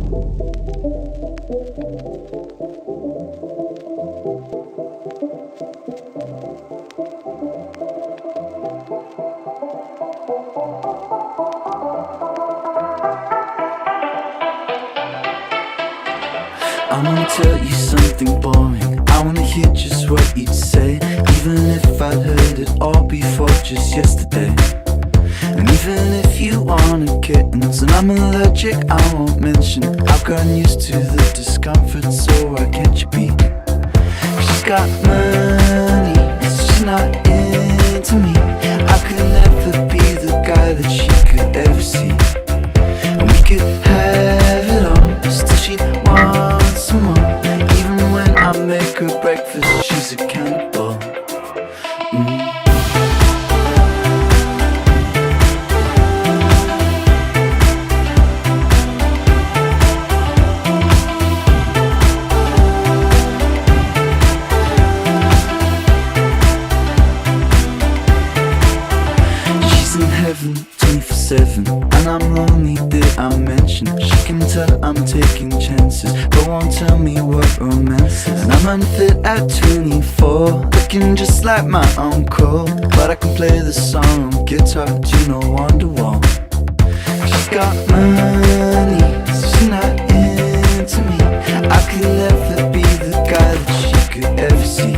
I wanna tell you something boring. I wanna hear just what you'd say, even if I'd heard it all before just yesterday. And even if you wanna kittens and I'm allergic, I won't mention. I've gotten used to the discomfort, so why can't you be? She's got money, she's not into me. I could never be the guy that she could ever see. And we could have it all, still she'd want some more. Even when I make her breakfast, she's accountable. She's in heaven 24/7, and I'm lonely, did I mention? She can tell I'm taking chances, but won't tell me what romance is. And I'm unfit at 24, looking just like my uncle, but I can play the song on guitar, do you know Wonderwall? She's got money, so she's not into me. I could never be the guy that she could ever see.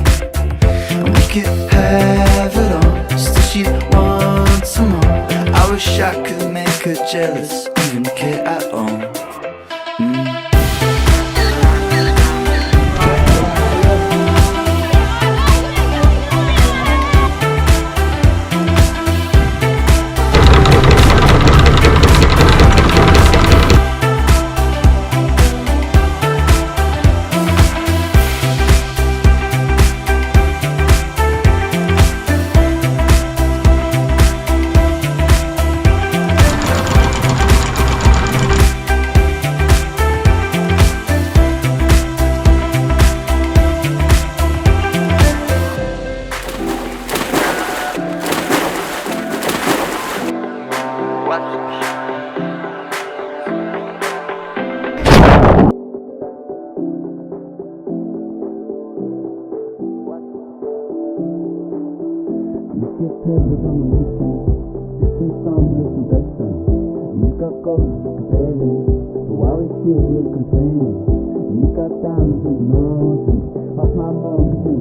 And we could have it all, still she'd want some more. I wish I could make her jealous, even care at all. You got diamonds in the ocean, off my mortgage and